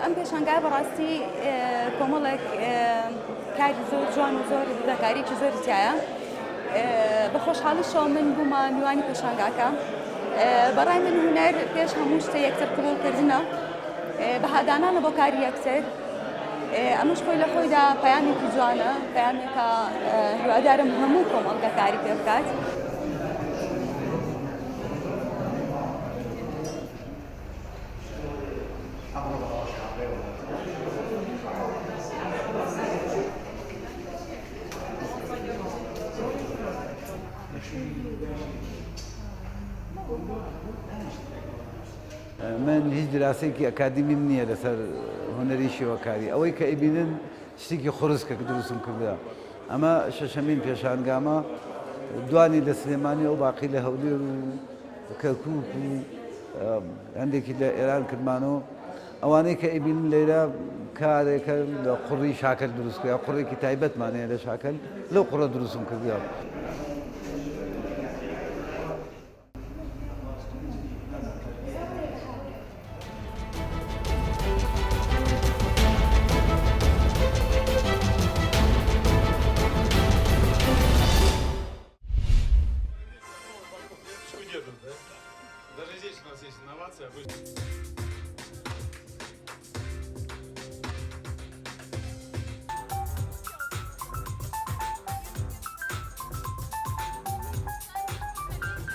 ئەم پێشانگای بەڕاستی کۆمەڵێک کاری زۆر جوان و زۆر دەکارێکی زۆر تایە. بە خۆشحاڵیشەوە من بوومە میوانی پێشانگاکە. بەڕای من هونەر پێش هەموو شتە یەکتر قبولکردنە، بەهادانانە بۆ کاری یەکتر. ئەمەش خۆی لە خۆیدا پەیامێکی جوانە، پەیامێکە هیوادارم هەموو کۆمەڵگە کاری پێ بکات. من هیچ دراسەیەکی ئەکادیمیم نییە لەسەر هونەری شێوەکاری. ئەوەی کە ئەبینن شتێکی خڕستکە کە دروستم کردووە. ئەمە شەشەمین پێشانگامە، دوانی لە سلێمانی و باقی لە هەولێر و کەرکووک و هەندێکی لە ئێران کردمانەوە. ئەوانەی کە ئەبینن لێرە کارێکە لە قوڕی شاکەل دروستکرا، قوڕێکی تایبەتمانەیە لە شاکەل، لەو قوڕە دروستم کردووە. Даже здесь у нас есть инновация.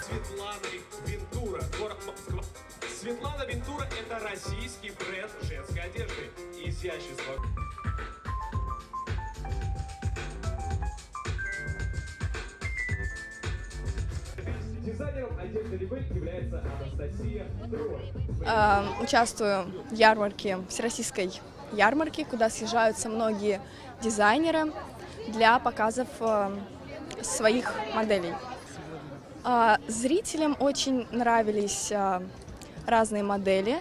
Светлана Вентура, город Москва. Светлана Вентура – это российский бренд женской одежды. Изящество. Дизайнером одежды Либель является Анастасия Дрожь. Участвую в ярмарке, всероссийской ярмарке, куда съезжаются многие дизайнеры для показов своих моделей. Зрителям очень нравились разные модели.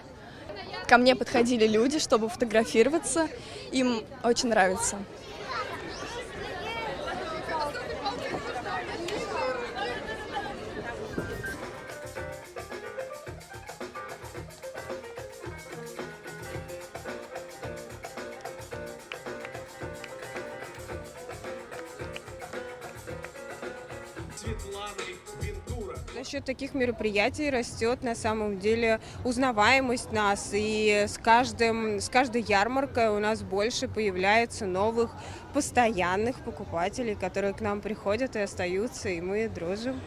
Ко мне подходили люди, чтобы фотографироваться. Им очень нравится. Светлана Вентура. За счет таких мероприятий растет на самом деле узнаваемость нас, и с каждой ярмаркой у нас больше появляется новых постоянных покупателей, которые к нам приходят и остаются, и мы дружим.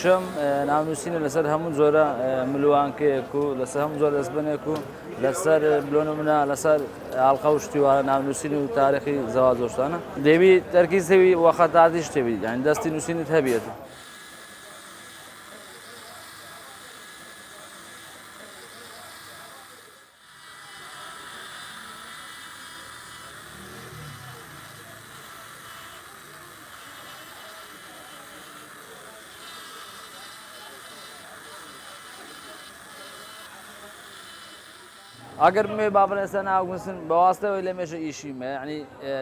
شم نامنووسینە لەسەر هەموو جۆرە ملوانکەیەک و لەسەر هەموو جۆرە دەستبنێک و لەسەر بلۆنە منە لەسەر ئاڵقە و شتیوانە نامنووسینی و تاریخی زەواج دۆستانە دەبی تەرکیزەوی وەخەتاتی شتێبی یعنی دەستی نووسینت هەبێت. ئەگەر بمێ بابرێسە ناوگونسن بەواستەوەی لە مێژە ئیشیمە یعنی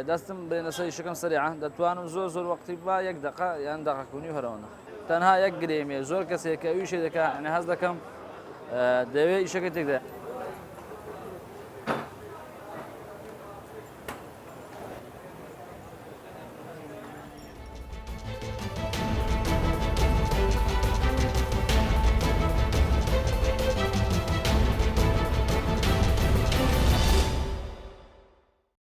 دەستم برێنەسەر ئیشەکەم سریعە دەتوانم زۆر وەقتی با یەک دقە یان دەقەکونی و هەرەوەنە تەنها یەک گرێمێ زۆر کەسێک کە ئەویشێ دەکات هەز دەکەم دەوێت ئیشەکە تێکدا